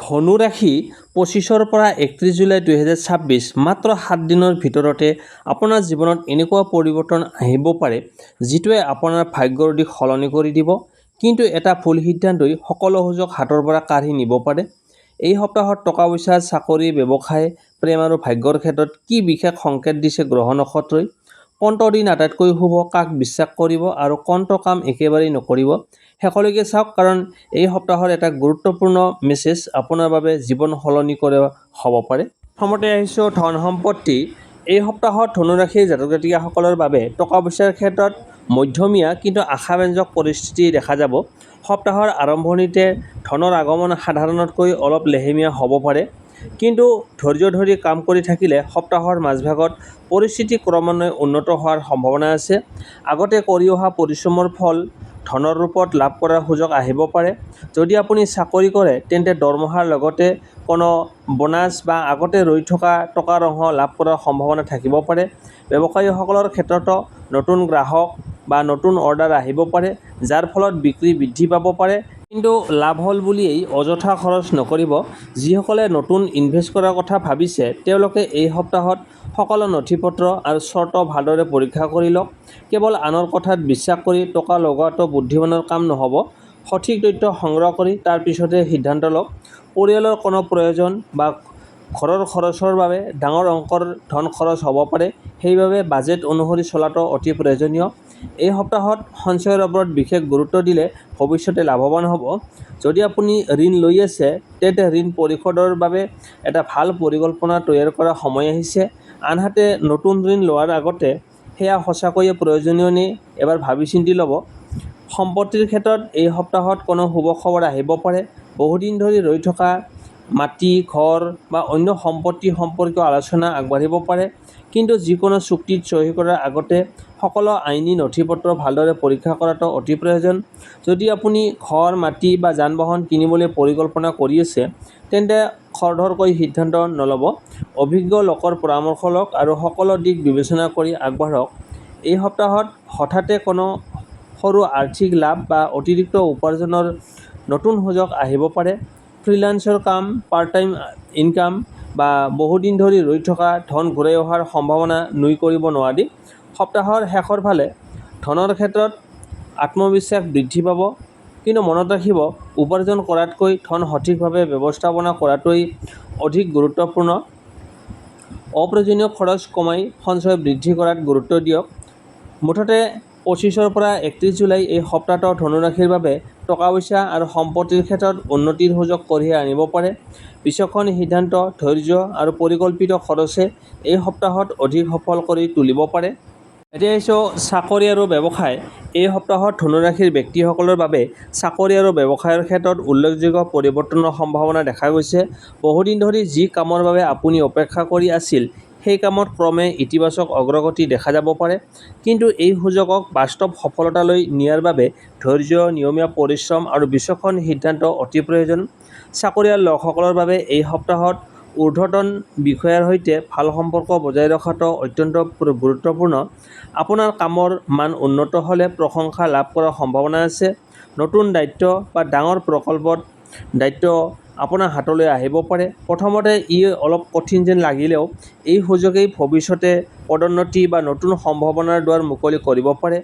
ধনু ৰাশি 25ৰ পৰা 31 জুলাই 2026 মাত্ৰ 7 দিনৰ ভিতৰতে আপোনাৰ জীৱনত এনেকুৱা পৰিৱৰ্তন আহিব পাৰে যিটোৱে আপোনাৰ ভাগ্যৰ দিশ সলনি কৰি দিব। কিন্তু এটা ভুল সিদ্ধান্তই সকলো সুযোগ হাতৰ পৰা কাঢ়ি নিব পাৰে। এই সপ্তাহত টকা পইচা, চাকৰি, ব্যৱসায়, প্ৰেম আৰু ভাগ্যৰ ক্ষেত্ৰত কি বিশেষ সংকেত দিছে গ্ৰহ নক্ষত্ৰই? কোনটো দিন আটাইতকৈ শুভ, কাক বিশ্বাস কৰিব আৰু কোনটো কাম একেবাৰেই নকৰিব? শেষলৈকে চাওক, কাৰণ এই সপ্তাহৰ এটা গুৰুত্বপূৰ্ণ মেছেজ আপোনাৰ বাবে জীৱন সলনি কৰা হ'ব পাৰে। প্ৰথমতে আহিছোঁ ধন সম্পত্তি। এই সপ্তাহত ধনু ৰাশিৰ জাতক জাতিকাসকলৰ বাবে টকা পইচাৰ ক্ষেত্ৰত মধ্যমীয়া কিন্তু আশাব্যঞ্জক পৰিস্থিতি দেখা যাব। সপ্তাহৰ আৰম্ভণিতে ধনৰ আগমন সাধাৰণতকৈ অলপ লেহেমীয়া হ'ব পাৰে, কিন্তু ধৈৰ্য ধৰি কাম কৰি থাকিলে সপ্তাহৰ মাজভাগত পৰিস্থিতি ক্ৰমান্বয়ে উন্নত হোৱাৰ সম্ভাৱনা আছে। আগতে কৰি অহা পৰিশ্ৰমৰ ফল ধনৰ ৰূপত লাভ কৰাৰ সুযোগ আহিব পাৰে। যদি আপুনি চাকৰি কৰে তেন্তে দৰমহাৰ লগতে কোনো বোনাছ বা আগতে ৰৈ থকা টকাৰ অংশ লাভ কৰাৰ সম্ভাৱনা থাকিব পাৰে। ব্যৱসায়ীসকলৰ ক্ষেত্ৰতো নতুন গ্ৰাহক বা নতুন অৰ্ডাৰ আহিব পাৰে, যাৰ ফলত বিক্ৰী বৃদ্ধি পাব পাৰে। কিন্তু লাভ হ'ল বুলিয়েই অযথা খৰচ নকৰিব। যিসকলে নতুন ইনভেষ্ট কৰাৰ কথা ভাবিছে তেওঁলোকে এই সপ্তাহত সকলো নথিপত্ৰ আৰু চৰ্ত ভালদৰে পৰীক্ষা কৰি লওক। কেৱল আনৰ কথাত বিশ্বাস কৰি টকা লগোৱাটো বুদ্ধিমানৰ কাম নহ'ব। সঠিক তথ্য সংগ্ৰহ কৰি তাৰ পিছতহে সিদ্ধান্ত লওক। পৰিয়ালৰ কোনো প্ৰয়োজন বা ঘৰৰ খৰচৰ বাবে ডাঙৰ অংকৰ ধন খৰচ হ'ব পাৰে, সেইবাবে বাজেট অনুসৰি চলাটো অতি প্ৰয়োজনীয়। এই সপ্তাহত সঞ্চয়ৰ ওপৰত বিশেষ গুৰুত্ব দিলে ভৱিষ্যতে লাভৱান হ'ব। যদি আপুনি ঋণ লৈ আছে তেন্তে ঋণ পৰিশোধৰ বাবে এটা ভাল পৰিকল্পনা তৈয়াৰ কৰাৰ সময় আহিছে। আনহাতে নতুন ঋণ লোৱাৰ আগতে সেয়া সঁচাকৈয়ে প্ৰয়োজনীয় নে এবাৰ ভাবি চিন্তি ল'ব। সম্পত্তিৰ ক্ষেত্ৰত এই সপ্তাহত কোনো শুভ খবৰ আহিব পাৰে। বহুদিন ধৰি ৰৈ থকা মাটি, ঘৰ বা অন্য সম্পত্তি সম্পৰ্কীয় আলোচনা আগবাঢ়িব পাৰে, কিন্তু যিকোনো চুক্তিত চহী কৰাৰ আগতে সকলো আইনী নথিপত্ৰ ভালদৰে পৰীক্ষা কৰাটো অতি প্ৰয়োজন। যদি আপুনি ঘৰ, মাটি বা যান-বাহন কিনিবলৈ পৰিকল্পনা কৰি আছে তেন্তে খৰধৰকৈ সিদ্ধান্ত নল'ব। অভিজ্ঞ লোকৰ পৰামৰ্শ লওক আৰু সকলো দিশ বিবেচনা কৰি আগবাঢ়ক। এই সপ্তাহত হঠাতে কোনো সৰু আৰ্থিক লাভ বা অতিৰিক্ত উপাৰ্জনৰ নতুন সুযোগ আহিব পাৰে। ফ্ৰিলান্সৰ কাম, পাৰ্ট টাইম ইনকাম বা বহুদিন ধৰি ৰৈ থকা ধন ঘূৰাই অহাৰ সম্ভাৱনা নুই কৰিব নোৱাৰি। সপ্তাহৰ শেষৰ ফালে ধনৰ ক্ষেত্ৰত আত্মবিশ্বাস বৃদ্ধি পাব, কিন্তু মনত ৰাখিব, উপাৰ্জন কৰাতকৈ ধন সঠিকভাৱে ব্যৱস্থাপনা কৰাটোৱেই অধিক গুৰুত্বপূৰ্ণ। অপ্ৰয়োজনীয় খৰচ কমাই সঞ্চয় বৃদ্ধি কৰাত গুৰুত্ব দিয়ক। মুঠতে 25ৰ পৰা 31 জুলাই এই সপ্তাহটো ধনু ৰাশিৰ বাবে টকা পইচা আৰু সম্পত্তিৰ ক্ষেত্ৰত উন্নতিৰ সুযোগ কঢ়িয়াই আনিব পাৰে। বিচক্ষণ সিদ্ধান্ত, ধৈৰ্য আৰু পৰিকল্পিত খৰচে এই সপ্তাহত অধিক সফল কৰি তুলিব পাৰে। এতিয়া আহিছোঁ চাকৰি আৰু ব্যৱসায়। এই সপ্তাহত ধনু ৰাশিৰ ব্যক্তিসকলৰ বাবে চাকৰি আৰু ব্যৱসায়ৰ ক্ষেত্ৰত উল্লেখযোগ্য পৰিৱৰ্তনৰ সম্ভাৱনা দেখা গৈছে। বহুদিন ধৰি যি কামৰ বাবে আপুনি অপেক্ষা কৰি আছিল সেই কামত ক্ৰমে ইতিবাচক অগ্ৰগতি দেখা যাব পাৰে, কিন্তু এই সুযোগক বাস্তৱ সফলতালৈ নিয়াৰ বাবে ধৈৰ্য, নিয়মীয়া পৰিশ্ৰম আৰু বিচক্ষণ সিদ্ধান্ত অতি প্ৰয়োজন। চাকৰিয়াল লোকসকলৰ বাবে এই সপ্তাহত ঊৰ্ধ্বতন বিষয়াৰ সৈতে ভাল সম্পৰ্ক বজাই ৰখাটো অত্যন্ত গুৰুত্বপূৰ্ণ। আপোনাৰ কামৰ মান উন্নত হ'লে প্ৰশংসা লাভ কৰাৰ সম্ভাৱনা আছে। নতুন দায়িত্ব বা ডাঙৰ প্ৰকল্পত দায়িত্ব আপোনাৰ হাতলৈ আহিব পাৰে। প্ৰথমতে ই অলপ কঠিন যেন লাগিলেও এই সুযোগেই ভৱিষ্যতে পদোন্নতি বা নতুন সম্ভাৱনাৰ দুৱাৰ মুকলি কৰিব পাৰে।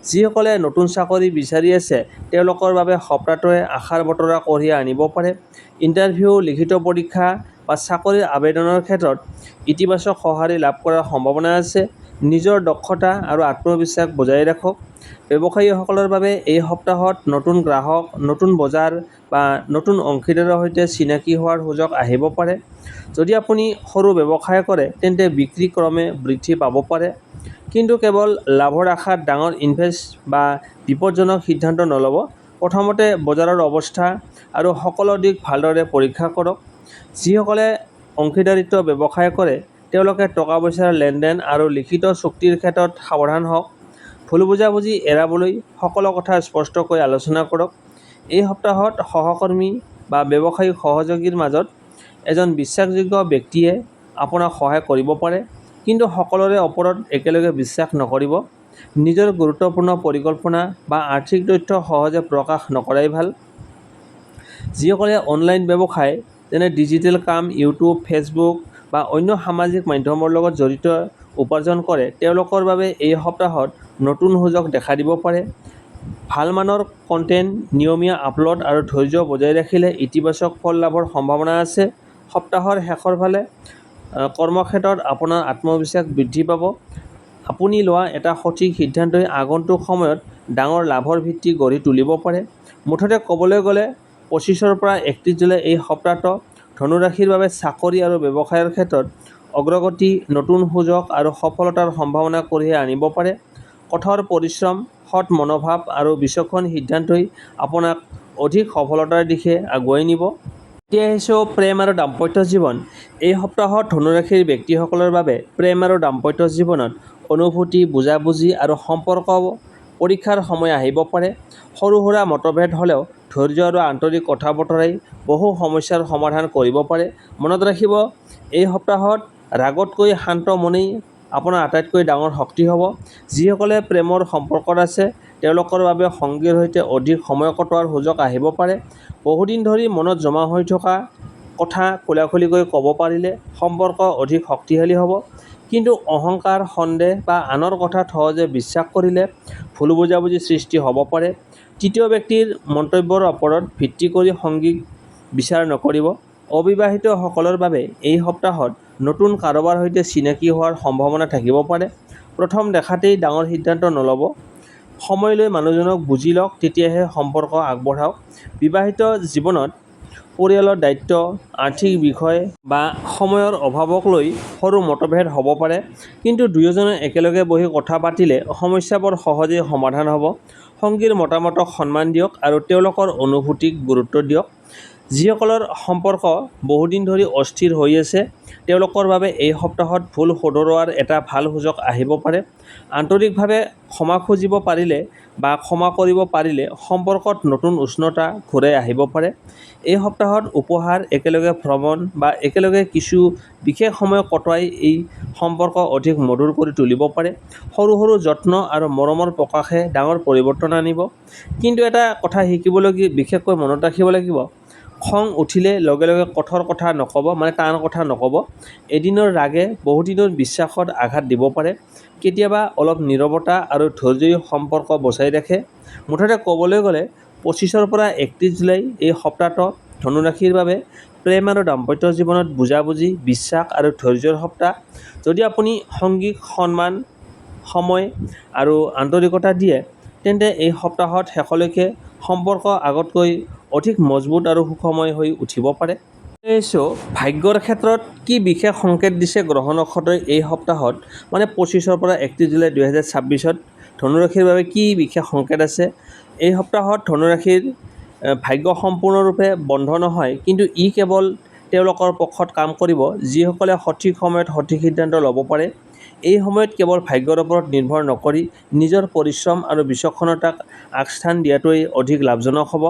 যিসকলে নতুন চাকৰি বিচাৰি আছে তেওঁলোকৰ বাবে সপ্তাহটোৱে আশাৰ বতৰা কঢ়িয়াই আনিব পাৰে। ইণ্টাৰভিউ, লিখিত পৰীক্ষা বা চাকৰিৰ আবেদনৰ ক্ষেত্ৰত ইতিবাচক সঁহাৰি লাভ কৰাৰ সম্ভাৱনা আছে। নিজৰ দক্ষতা আৰু আত্মবিশ্বাস বজাই ৰাখক। ব্যৱসায়ীসকলৰ বাবে এই সপ্তাহত নতুন গ্ৰাহক, নতুন বজাৰ বা নতুন অংশীদাৰৰ সৈতে চিনাকি হোৱাৰ সুযোগ আহিব পাৰে। যদি আপুনি সৰু ব্যৱসায় কৰে তেন্তে বিক্ৰী ক্ৰমে বৃদ্ধি পাব পাৰে, কিন্তু কেৱল লাভৰ আশাত ডাঙৰ ইনভেষ্ট বা বিপদজনক সিদ্ধান্ত নল'ব। প্ৰথমতে বজাৰৰ অৱস্থা আৰু সকলো দিশ ভালদৰে পৰীক্ষা কৰক। যিসকলে অংশীদাৰিত্ব ব্যৱসায় কৰে তেওঁলোকে টকা পইচাৰ লেনদেন আৰু লিখিত চুক্তিৰ ক্ষেত্ৰত সাৱধান হওক। ভুল বুজাবুজি এৰাবলৈ সকলো কথা স্পষ্টকৈ আলোচনা কৰক। এই সপ্তাহত সহকৰ্মী বা ব্যৱসায়িক সহযোগীৰ মাজত এজন বিশ্বাসযোগ্য ব্যক্তিয়ে আপোনাক সহায় কৰিব পাৰে, কিন্তু সকলোৰে ওপৰত একেলগে বিশ্বাস নকৰিব। নিজৰ গুৰুত্বপূৰ্ণ পৰিকল্পনা বা আৰ্থিক তথ্য সহজে প্ৰকাশ নকৰাই ভাল। যিসকলে অনলাইন ব্যৱসায় যেনে ডিজিটেল কাম, ইউটিউব, ফেচবুক বা অন্য সামাজিক মাধ্যমৰ লগত জড়িত উপাৰ্জন কৰে, তেওঁলোকৰ বাবে এই সপ্তাহত নতুন সুযোগ দেখা দিব পাৰে। ভাল মানৰ কণ্টেণ্ট, নিয়মীয়া আপলোড আৰু ধৈৰ্য বজাই ৰাখিলে ইতিবাচক ফল লাভৰ সম্ভাৱনা আছে। সপ্তাহৰ শেষৰ ফালে কৰ্মক্ষেত্ৰত আপোনাৰ আত্মবিশ্বাস বৃদ্ধি পাব। আপুনি লোৱা এটা সঠিক সিদ্ধান্তই আগন্তুক সময়ত ডাঙৰ লাভৰ ভিত্তি গঢ়ি তুলিব পাৰে। মুঠতে ক'বলৈ গ'লে 25 পৰা 31 জুলাই এই সপ্তাহটো ধনু ৰাশিৰ বাবে চাকৰি আৰু ব্যৱসায়ৰ ক্ষেত্ৰত অগ্ৰগতি, নতুন সুযোগ আৰু সফলতাৰ সম্ভাৱনা কঢ়িয়াই আনিব পাৰে। কঠোৰ পৰিশ্ৰম, সৎ মনোভাৱ আৰু বিচক্ষণ সিদ্ধান্তই আপোনাক অধিক সফলতাৰ দিশে আগুৱাই নিব। এতিয়া আহিছোঁ প্ৰেম আৰু দাম্পত্য জীৱন। এই সপ্তাহত ধনু ৰাশিৰ ব্যক্তিসকলৰ বাবে প্ৰেম আৰু দাম্পত্য জীৱনত অনুভূতি, বুজাবুজি আৰু সম্পৰ্ক পৰীক্ষাৰ সময় আহিব পাৰে। সৰু সুৰা মতভেদ হ'লেও ধৈৰ্য আৰু আন্তৰিক কথা-বতৰাই বহু সমস্যাৰ সমাধান কৰিব পাৰে। মনত ৰাখিব, এই সপ্তাহত ৰাগতকৈ শান্ত মনেই আপোনাৰ আটাইতকৈ ডাঙৰ শক্তি হ'ব। যিসকলে প্ৰেমৰ সম্পৰ্কত আছে, তেওঁলোকৰ বাবে সংগীৰ সৈতে অধিক সময় কটোৱাৰ সুযোগ আহিব পাৰে। বহুদিন ধৰি মনত জমা হৈ থকা কথা খোলাখুলিকৈ ক'ব পাৰিলে সম্পৰ্ক অধিক শক্তিশালী হ'ব। কিন্তু অহংকাৰ, সন্দেহ বা আনৰ কথাত সহজে বিশ্বাস কৰিলে ভুল বুজাবুজি সৃষ্টি হ'ব পাৰে। তৃতীয় ব্যক্তিৰ মন্তব্যৰ ওপৰত ভিত্তি কৰি সংগীক বিচাৰ নকৰিব। অবিবাহিতসকলৰ বাবে এই সপ্তাহত নতুন কাৰোবাৰ সৈতে চিনাকি হোৱাৰ সম্ভাৱনা থাকিব পাৰে। প্ৰথম দেখাতেই ডাঙৰ সিদ্ধান্ত নল'ব। সময় লৈ মানুহজনক বুজি লওক, তেতিয়াহে সম্পৰ্ক আগবঢ়াওক। বিবাহিত জীৱনত পৰিয়ালৰ দায়িত্ব, আৰ্থিক বিষয় বা সময়ৰ অভাৱক লৈ সৰু মতভেদ হ'ব পাৰে। কিন্তু দুয়োজনে একেলগে বহি কথা পাতিলে সমস্যাবোৰ সহজেই সমাধান হ'ব। সংগীৰ মতামতক সন্মান দিয়ক আৰু তেওঁলোকৰ অনুভূতিক গুৰুত্ব দিয়ক। যিসকলৰ সম্পৰ্ক বহুদিন ধৰি অস্থিৰ হৈ আছে, তেওঁলোকৰ বাবে এই সপ্তাহত ভুল শুধৰোৱাৰ এটা ভাল সুযোগ আহিব পাৰে। আন্তৰিকভাৱে ক্ষমা খুজিব পাৰিলে বা ক্ষমা কৰিব পাৰিলে সম্পৰ্কত নতুন উষ্ণতা ঘূৰাই আহিব পাৰে। এই সপ্তাহত উপহাৰ, একেলগে ভ্ৰমণ বা একেলগে কিছু বিশেষ সময় কটোৱাই এই সম্পৰ্ক অধিক মধুৰ কৰি তুলিব পাৰে। সৰু সৰু যত্ন আৰু মৰমৰ প্ৰকাশে ডাঙৰ পৰিৱৰ্তন আনিব। কিন্তু এটা কথা বিশেষকৈ মনত ৰাখিব লাগিব, খং উঠিলে লগে লগে কঠোৰ কথা নক'ব, টান কথা নক'ব। এদিনৰ ৰাগে বহুদিনৰ বিশ্বাসত আঘাত দিব পাৰে। কেতিয়াবা অলপ নীৰৱতা আৰু ধৈৰ্যই সম্পৰ্ক বচাই ৰাখে। মুঠতে ক'বলৈ গ'লে 25 পৰা 31 জুলাই এই সপ্তাহটো ধনু ৰাশিৰ বাবে প্ৰেম আৰু দাম্পত্য জীৱনত বুজাবুজি, বিশ্বাস আৰু ধৈৰ্যৰ সপ্তাহ। যদি আপুনি সংগীক সন্মান, সময় আৰু আন্তৰিকতা দিয়ে, তেন্তে এই সপ্তাহত শেষলৈকে সম্পৰ্ক আগতকৈ অধিক মজবুত আৰু সুখময় হৈ উঠিব পাৰে। ভাগ্যৰ ক্ষেত্ৰত কি বিশেষ সংকেত দিছে গ্ৰহ নক্ষত্ৰই এই সপ্তাহত, 25 পৰা 31 জুলাই 2026ত ধনু ৰাশিৰ বাবে কি বিশেষ সংকেত আছে? এই সপ্তাহত ধনু ৰাশিৰ ভাগ্য সম্পূৰ্ণৰূপে বন্ধ নহয়, কিন্তু ই কেৱল তেওঁলোকৰ পক্ষত কাম কৰিব যিসকলে সঠিক সময়ত সঠিক সিদ্ধান্ত ল'ব পাৰে। এই সময়ত কেৱল ভাগ্যৰ ওপৰত নিৰ্ভৰ নকৰি নিজৰ পৰিশ্ৰম আৰু বিচক্ষণতাক আগস্থান দিয়াটোৱেই অধিক লাভজনক হ'ব।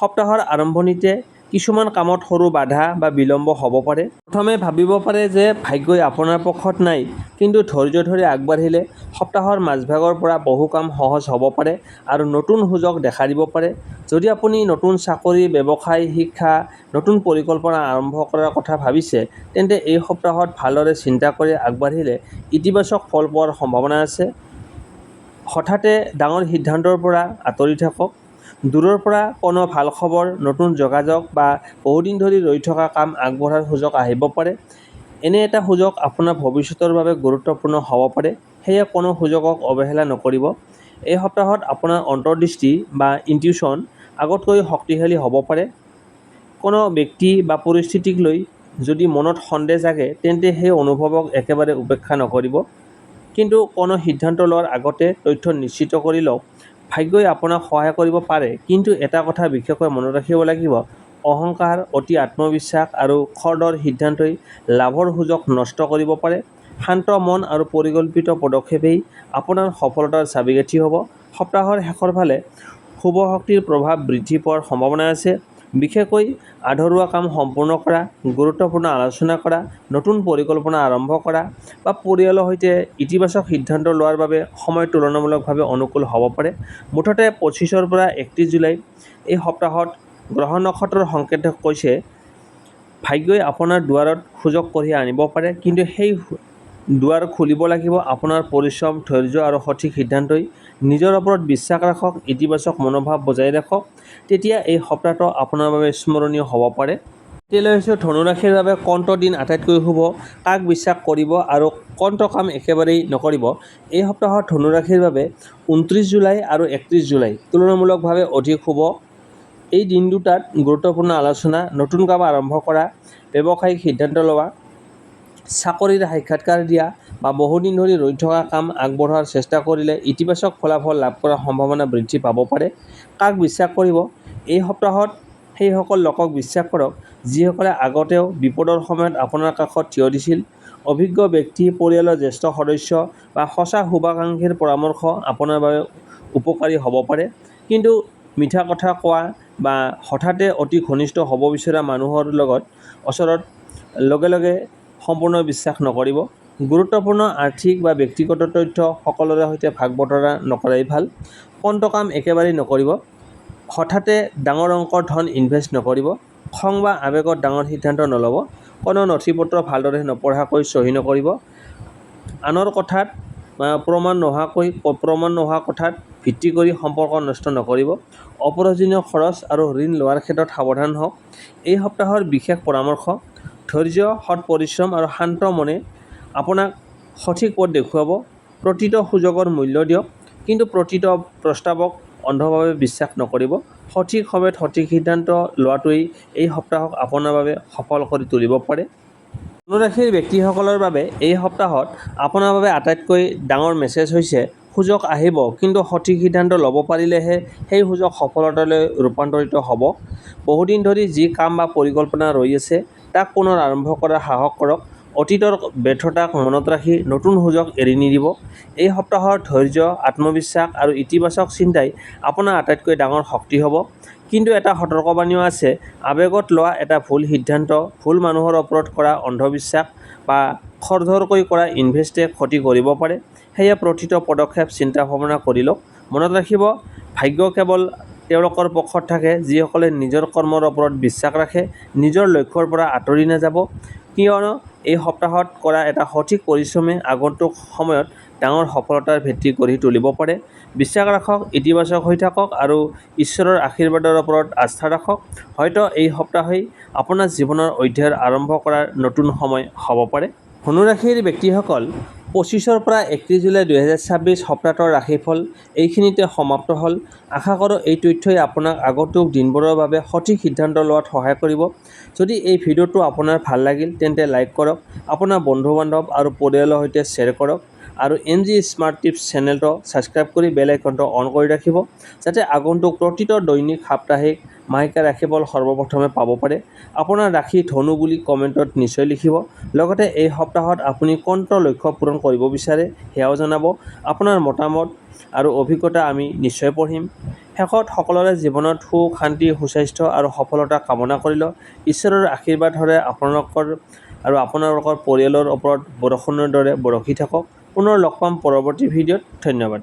সপ্তাহৰ আৰম্ভণিতে কিছুমান কামত সৰু বাধা বা বিলম্ব হ'ব পাৰে। প্ৰথমে ভাবিব পাৰে যে ভাগ্যই আপোনাৰ পক্ষত নাই, কিন্তু ধৈৰ্য ধৰি আগবাঢ়িলে সপ্তাহৰ মাজভাগৰ পৰা বহু কাম সহজ হ'ব পাৰে আৰু নতুন সুযোগ দেখা দিব পাৰে। যদি আপুনি নতুন চাকৰি, ব্যৱসায়, শিক্ষা, নতুন পৰিকল্পনা আৰম্ভ কৰাৰ কথা ভাবিছে, তেন্তে এই সপ্তাহত ভালদৰে চিন্তা কৰি আগবাঢ়িলে ইতিবাচক ফল পোৱাৰ সম্ভাৱনা আছে। হঠাতে ডাঙৰ সিদ্ধান্তৰ পৰা আঁতৰি থাকক। দূৰৰ পৰা কোনো ভাল খবৰ, নতুন যোগাযোগ বা বহুদিন ধৰি ৰৈ থকা কাম আগবঢ়াৰ সুযোগ আহিব পাৰে। এনে এটা সুযোগ আপোনাৰ ভৱিষ্যতৰ বাবে গুৰুত্বপূৰ্ণ হ'ব পাৰে, সেয়ে কোনো সুযোগক অৱহেলা নকৰিব। এই সপ্তাহত আপোনাৰ অন্তৰ্দৃষ্টি বা ইনটিউচন আগতকৈ শক্তিশালী হ'ব পাৰে। কোনো ব্যক্তি বা পৰিস্থিতিক লৈ যদি মনত সন্দেহ জাগে, তেন্তে সেই অনুভৱক একেবাৰে উপেক্ষা নকৰিব। কিন্তু কোনো সিদ্ধান্ত লোৱাৰ আগতে তথ্য নিশ্চিত কৰি লওক। ভাগ্যই আপোনাক সহায় কৰিব পাৰে, কিন্তু এটা কথা বিশেষকৈ মনত ৰাখিব লাগিব, অহংকাৰ, অতি আত্মবিশ্বাস আৰু খৰদৰ সিদ্ধান্তই লাভৰ সুযোগ নষ্ট কৰিব পাৰে। শান্ত মন আৰু পৰিকল্পিত পদক্ষেপেই আপোনাৰ সফলতাৰ চাবিকাঠি হ'ব। সপ্তাহৰ শেষৰ ফালে শুভ শক্তিৰ প্ৰভাৱ বৃদ্ধি পোৱাৰ সম্ভাৱনা আছে। বিশেষকৈ আধৰুৱা কাম সম্পূৰ্ণ কৰা, গুৰুত্বপূৰ্ণ আলোচনা কৰা, নতুন পৰিকল্পনা আৰম্ভ কৰা বা পৰিয়ালৰ সৈতে ইতিবাচক সিদ্ধান্ত লোৱাৰ বাবে সময় তুলনামূলকভাৱে অনুকূল হ'ব পাৰে। মুঠতে 25 পৰা 31 জুলাই এই সপ্তাহত গ্ৰহ নক্ষত্ৰৰ সংকেতে কৈছে ভাগ্যই আপোনাৰ দুৱাৰত সুযোগ কঢ়িয়াই আনিব পাৰে, কিন্তু সেই দুৱাৰ খুলিব লাগিব আপোনাৰ পৰিশ্ৰম, ধৈৰ্য আৰু সঠিক সিদ্ধান্তই। নিজৰ ওপৰত বিশ্বাস ৰাখক, ইতিবাচক মনোভাৱ বজাই ৰাখক, তেতিয়া এই সপ্তাহটো আপোনাৰ বাবে স্মৰণীয় হ'ব পাৰে। এতিয়ালৈ হৈছে ধনু ৰাশিৰ বাবে কোনটো দিন আটাইতকৈ শুভ, কাক বিশ্বাস কৰিব আৰু কোনটো কাম একেবাৰেই নকৰিব। এই সপ্তাহত ধনু ৰাশিৰ বাবে 29 জুলাই আৰু 31 জুলাই তুলনামূলকভাৱে অধিক শুভ। এই দিন দুটাত গুৰুত্বপূৰ্ণ আলোচনা, নতুন কাম আৰম্ভ কৰা, ব্যৱসায়িক সিদ্ধান্ত লোৱা, চাকৰিৰ সাক্ষাৎকাৰ দিয়া বা বহুদিন ধৰি ৰৈ থকা কাম আগবঢ়োৱাৰ চেষ্টা কৰিলে ইতিবাচক ফলাফল লাভ কৰাৰ সম্ভাৱনা বৃদ্ধি পাব পাৰে। কাক বিশ্বাস কৰিব? এই সপ্তাহত সেইসকল লোকক বিশ্বাস কৰক যিসকলে আগতেও বিপদৰ সময়ত আপোনাৰ কাষত থিয় দিছিল। অভিজ্ঞ ব্যক্তি, পৰিয়ালৰ জ্যেষ্ঠ সদস্য বা সঁচা শুভাকাংক্ষীৰ পৰামৰ্শ আপোনাৰ বাবে উপকাৰী হ'ব পাৰে। কিন্তু মিঠা কথা কোৱা বা হঠাতে অতি ঘনিষ্ঠ হ'ব বিচৰা মানুহৰ ওচৰত লগে লগে সম্পূৰ্ণ বিশ্বাস নকৰিব। গুৰুত্বপূৰ্ণ আৰ্থিক বা ব্যক্তিগত তথ্য সকলোৰে সৈতে ভাগ বতৰা নকৰাই ভাল। কোনটো কাম একেবাৰেই নকৰিব? হঠাতে ডাঙৰ অংকৰ ধন ইনভেষ্ট নকৰিব। খং বা আৱেগত ডাঙৰ সিদ্ধান্ত নল'ব। কোনো নথি-পত্ৰ ভালদৰে নপঢ়াকৈ চহী নকৰিব। আনৰ কথাত প্ৰমাণ নোহোৱা কথাত ভিত্তি কৰি সম্পৰ্ক নষ্ট নকৰিব। অপ্ৰয়োজনীয় খৰচ আৰু ঋণ লোৱাৰ ক্ষেত্ৰত সাৱধান হওক। এই সপ্তাহৰ বিশেষ পৰামৰ্শ: ধৈৰ্য, সৎ পৰিশ্ৰম আৰু শান্ত মনে আপোনাক সঠিক পথ দেখুৱাব। প্ৰতিটো সুযোগৰ মূল্য দিয়ক, কিন্তু প্ৰতিটো প্ৰস্তাৱক অন্ধভাৱে বিশ্বাস নকৰিব। সঠিক সময়ত সঠিক সিদ্ধান্ত লোৱাটোৱেই এই সপ্তাহক আপোনাৰ বাবে সফল কৰি তুলিব পাৰে। ধনু ৰাশিৰ ব্যক্তিসকলৰ বাবে এই সপ্তাহত আপোনাৰ বাবে আটাইতকৈ ডাঙৰ মেছেজ হৈছে সুযোগ আহিব, কিন্তু সঠিক সিদ্ধান্ত ল'ব পাৰিলেহে সেই সুযোগ সফলতালৈ ৰূপান্তৰিত হ'ব। বহুদিন ধৰি যি কাম বা পৰিকল্পনা ৰৈ আছে তাক পুনৰ আৰম্ভ কৰাৰ সাহস কৰক। অতীতৰ ব্যৰ্থতাক মনত ৰাখি নতুন সুযোগ এৰি নিদিব। এই সপ্তাহৰ ধৈৰ্য, আত্মবিশ্বাস আৰু ইতিবাচক চিন্তাই আপোনাৰ আটাইতকৈ ডাঙৰ শক্তি হ'ব। কিন্তু এটা সতৰ্কবাণীও আছে, আৱেগত লোৱা এটা ভুল সিদ্ধান্ত, ভুল মানুহৰ ওপৰত কৰা অন্ধবিশ্বাস বা খৰধৰকৈ কৰা ইনভেষ্টে ক্ষতি কৰিব পাৰে। সেয়ে প্ৰতিটো পদক্ষেপ চিন্তা-ভাৱনা কৰি লওক। মনত ৰাখিব, ভাগ্য কেৱল তেওঁলোকৰ পক্ষত থাকে যিসকলে নিজৰ কৰ্মৰ ওপৰত বিশ্বাস ৰাখে, নিজৰ লক্ষ্যৰ পৰা আঁতৰি নাযাব। কিয়নো এই সপ্তাহত কৰা এটা সঠিক পৰিশ্ৰমে আগন্তুক সময়ত ডাঙৰ সফলতাৰ ভেটি গঢ়ি তুলিব পাৰে। বিশ্বাস ৰাখক, ইতিবাচক হৈ থাকক আৰু ঈশ্বৰৰ আশীৰ্বাদৰ ওপৰত আস্থা ৰাখক। হয়তো এই সপ্তাহেই আপোনাৰ জীৱনৰ অধ্যায়ৰ আৰম্ভ কৰাৰ নতুন সময় হ'ব পাৰে। ধনু ৰাশিৰ ব্যক্তিসকল, 25 পৰা 31 জুলাই 2026 সপ্তাহটোৰ ৰাশিফল এইখিনিতে সমাপ্ত হ'ল। আশা কৰোঁ এই তথ্যই আপোনাক আগন্তুক দিনবোৰৰ বাবে সঠিক সিদ্ধান্ত লোৱাত সহায় কৰিব। যদি এই ভিডিঅ'টো আপোনাৰ ভাল লাগিল তেন্তে লাইক কৰক, আপোনাৰ বন্ধু-বান্ধৱ আৰু পৰিয়ালৰ সৈতে শ্বেয়াৰ কৰক আৰু NG স্মাৰ্ট টিপছ চেনেলটো ছাবস্ক্ৰাইব কৰি বেল আইকনটো অন কৰি ৰাখিব, যাতে আগন্তুক প্ৰতিটো দৈনিক, সাপ্তাহিক, মাহেকীয়া ৰাশিফল সৰ্বপ্ৰথমে পাব পাৰে। আপোনাৰ ৰাশি ধনু বুলি কমেণ্টত নিশ্চয় লিখিব। লগতে এই সপ্তাহত আপুনি কোনটো লক্ষ্য পূৰণ কৰিব বিচাৰে সেয়াও জনাব। আপোনাৰ মতামত আৰু অভিজ্ঞতা আমি নিশ্চয় পঢ়িম। শেষত সকলোৰে জীৱনত সুখ, শান্তি, সুস্বাস্থ্য আৰু সফলতা কামনা কৰিলোঁ। ঈশ্বৰৰ আশীৰ্বাদ সদায় আপোনালোকৰ আৰু আপোনালোকৰ পৰিয়ালৰ ওপৰত বৰষুণৰ দৰে বৰষি থাকক। পুনৰ লগ পাম পৰৱৰ্তী ভিডিঅ'ত। ধন্যবাদ।